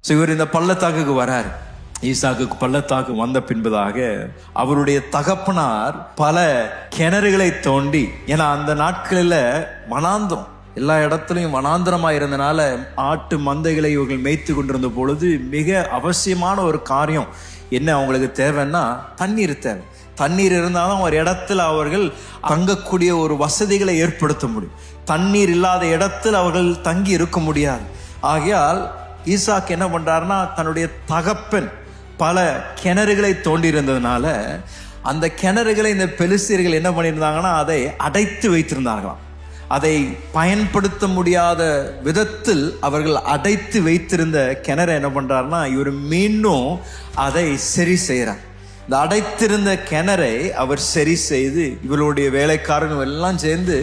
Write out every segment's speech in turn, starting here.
இவர் இந்த பள்ளத்தாக்குக்கு வராரு. ஈசாக்கு பள்ளத்தாக்கு வந்த பின்பதாக அவருடைய தகப்பனார் பல கிணறுகளை தோண்டி, ஏன்னா அந்த நாட்களில் வனாந்திரம், எல்லா இடத்துலையும் வனாந்திரமா இருந்தனால ஆட்டு மந்தைகளை இவர்கள் மேய்த்து கொண்டிருந்த பொழுது மிக அவசியமான ஒரு காரியம் என்ன அவங்களுக்கு தேவைன்னா தண்ணீர் தேவை. தண்ணீர் இருந்தாலும் ஒரு இடத்துல அவர்கள் தங்கக்கூடிய ஒரு வசதிகளை ஏற்படுத்த முடியும். தண்ணீர் இல்லாத இடத்தில் அவர்கள் தங்கி இருக்க முடியாது. ஆகையால் ஈசாக்கு என்ன பண்றாருன்னா, தன்னுடைய தகப்பன் பல கிணறுகளை தோண்டி இருந்ததுனால அந்த கிணறுகளை இந்த பெலிஸ்தியர்கள் என்ன பண்ணியிருந்தாங்கன்னா அதை அடைத்து வைத்திருந்தார்களாம். அதை பயன்படுத்த முடியாத விதத்தில் அவர்கள் அடைத்து வைத்திருந்த கிணறை என்ன பண்றாருன்னா, இவர் மீண்டும் அதை சரி செய்யறார். இந்த அடைத்திருந்த கிணறை அவர் சரி செய்து இவர்களுடைய வேலைக்காரர்கள் எல்லாம் சேர்ந்து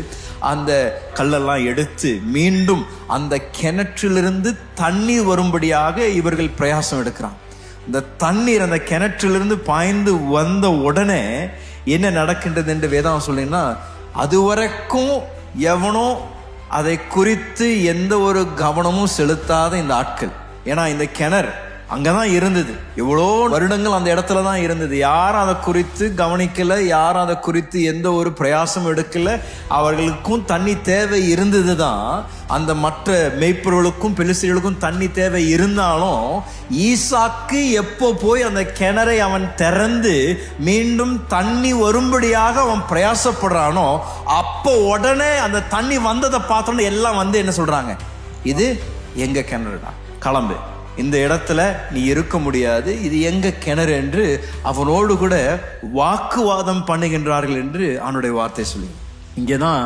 அந்த கல்லெல்லாம் எடுத்து மீண்டும் அந்த கிணற்றிலிருந்து தண்ணீர் வரும்படியாக இவர்கள் பிரயாசம் எடுக்கிறாங்க. இந்த தண்ணீர் அந்த கிணற்றிலிருந்து பாய்ந்து வந்த உடனே என்ன நடக்கின்றது என்று வேதம் சொல்லினா, அதுவரைக்கும் எவனோ அதை குறித்து எந்த ஒரு கவனமும் செலுத்தாத இந்த ஆட்கள், ஏன்னா இந்த கிணறு அங்கதான் இருந்தது, எவ்வளோ வருடங்கள் அந்த இடத்துல தான் இருந்தது, யாரும் அதை குறித்து கவனிக்கல, யாரும் அதை குறித்து எந்த ஒரு பிரயாசம் எடுக்கல. அவர்களுக்கும் தண்ணி தேவை இருந்தது தான், அந்த மற்ற மேய்ப்பர்களுக்கும் பெலிஸ்தியர்களுக்கும் தண்ணி தேவை இருந்தாலும் ஈசாக்கு எப்போ போய் அந்த கிணறை அவன் திறந்து மீண்டும் தண்ணி வரும்படியாக அவன் பிரயாசப்படுறானோ அப்போ உடனே அந்த தண்ணி வந்ததை பார்த்தோன்னு எல்லாம் வந்து என்ன சொல்றாங்க, இது எங்க கிணறுடா, கிளம்பு, இந்த இடத்துல நீ இருக்க முடியாது, இது எங்க கிணறு என்று அவனோடு கூட வாக்குவாதம் பண்ணுகின்றார்கள் என்று அவனுடைய வார்த்தை சொல்லி. இங்கேதான்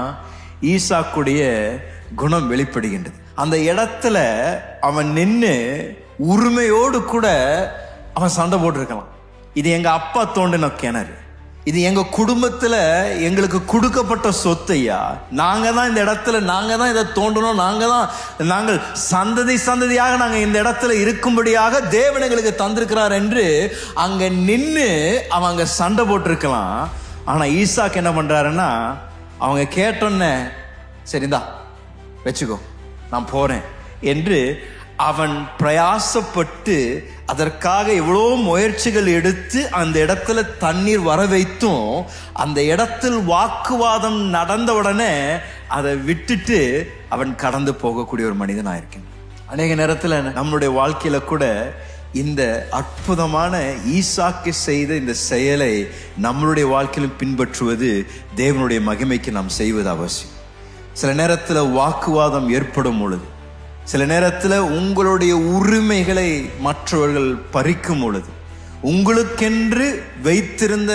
ஈசாக்குடைய குணம் வெளிப்படுகின்றது. அந்த இடத்துல அவன் நின்று உரிமையோடு கூட அவன் சண்டை போட்டிருக்கலாம். இது எங்க அப்பா தோண்டின கிணறு, இது எங்க குடும்பத்துல எங்களுக்கு கொடுக்கப்பட்ட சொத்தையா, நாங்க தான் இந்த இடத்துல, நாங்க தான் இதை தோண்டணும், நாங்கள் சந்ததியாக நாங்க இந்த இடத்துல இருக்கும்படியாக தேவன் எங்களுக்கு தந்திருக்கிறார் என்று அங்க நின்று அவங்க சண்டை போட்டிருக்கலாம். ஆனா ஈசாக்கு என்ன பண்றாருன்னா, அவங்க கேட்டோன்னே சரிந்தா வச்சுக்கோ நான் போறேன் என்று அவன் பிரயாசப்பட்டு அதற்காக எவ்வளோ முயற்சிகள் எடுத்து அந்த இடத்துல தண்ணீர் வர வைத்தும் அந்த இடத்தில் வாக்குவாதம் நடந்த உடனே அதை விட்டுட்டு அவன் கடந்து போகக்கூடிய ஒரு மனிதனாக இருக்கேன். அநேக நேரத்தில் நம்மளுடைய வாழ்க்கையில கூட இந்த அற்புதமான ஈசாக்கு செய்த இந்த செயலை நம்மளுடைய வாழ்க்கையிலும் பின்பற்றுவது தேவனுடைய மகிமைக்கு நாம் செய்வது அவசியம். சில நேரத்தில் வாக்குவாதம் ஏற்படும் பொழுது, சில நேரத்தில் உங்களுடைய உரிமைகளை மற்றவர்கள் பறிக்கும் பொழுது, உங்களுக்கென்று வைத்திருந்த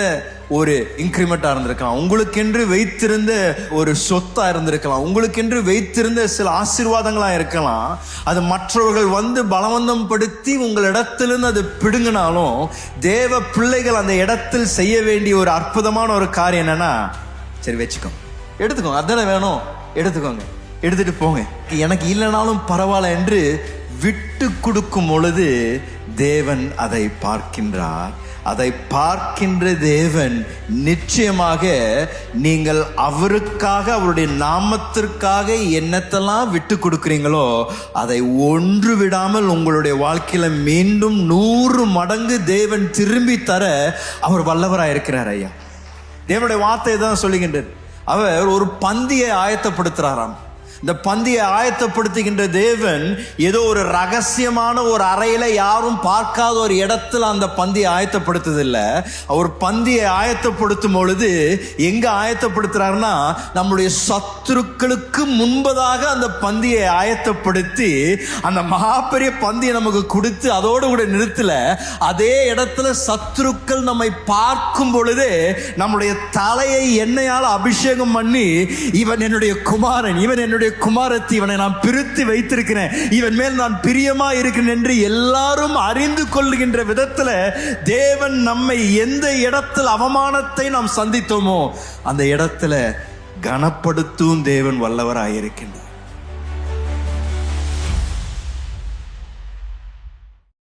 ஒரு இன்கிரிமெண்டா இருந்திருக்கலாம், உங்களுக்கென்று வைத்திருந்த ஒரு சொத்தா இருந்திருக்கலாம், உங்களுக்கென்று வைத்திருந்த சில ஆசீர்வாதங்களா இருக்கலாம், அது மற்றவர்கள் வந்து பலவந்தம் படுத்தி உங்களிடத்திலிருந்து அது பிடுங்கினாலும் தேவ பிள்ளைகள் அந்த இடத்தில் செய்ய வேண்டிய ஒரு அற்புதமான ஒரு காரியம் என்னன்னா, சரி வச்சுக்கோங்க, எடுத்துக்கோங்க, அதானே வேணும், எடுத்துக்கோங்க, எடுத்துட்டு போங்க, எனக்கு இல்லைனாலும் பரவாயில்ல என்று விட்டு கொடுக்கும் பொழுது தேவன் அதை பார்க்கின்றார். அதை பார்க்கின்ற தேவன் நிச்சயமாக நீங்கள் அவருக்காக, அவருடைய நாமத்திற்காக என்னத்தெல்லாம் விட்டு கொடுக்குறீங்களோ அதை ஒன்று விடாமல் உங்களுடைய வாழ்க்கையில மீண்டும் 100 மடங்கு தேவன் திரும்பி தர அவர் வல்லவராக இருக்கிறார். ஐயா, தேவனுடைய வார்த்தை தான் சொல்லுகின்றது. அவர் ஒரு பந்தியை ஆயத்தப்படுத்துறாராம். இந்த பந்தியை ஆயத்தப்படுத்துகின்ற தேவன் ஏதோ ஒரு ரகசியமான ஒரு அறையில யாரும் பார்க்காத ஒரு இடத்துல அந்த பந்தியை ஆயத்தப்படுத்துதில்லை. அவர் பந்தியை ஆயத்தப்படுத்தும் பொழுது எங்க ஆயத்தப்படுத்துறாருன்னா, நம்முடைய சத்துருக்களுக்கு முன்பதாக அந்த பந்தியை ஆயத்தப்படுத்தி அந்த மகாபெரிய பந்தியை நமக்கு கொடுத்து அதோடு கூட நிறுத்தல, அதே இடத்துல சத்துருக்கள் நம்மை பார்க்கும் பொழுது நம்முடைய தலையை எண்ணெயால் அபிஷேகம் பண்ணி, இவன் என்னுடைய குமாரன், இவன் என்னுடைய குமாரத்தி, இவனை நான் பிரித்து வைத்திருக்கிறேன், இவன் மேல் நான் பிரியமா இருக்கிறேன் என்று எல்லாரும் அறிந்து கொள்கின்ற விதத்துல தேவன் நம்மை எந்த இடத்தில் அவமானத்தை நாம் சந்தித்தோமோ அந்த இடத்துல கனப்படுத்தும் தேவன் வல்லவராயிருக்கின்றார்.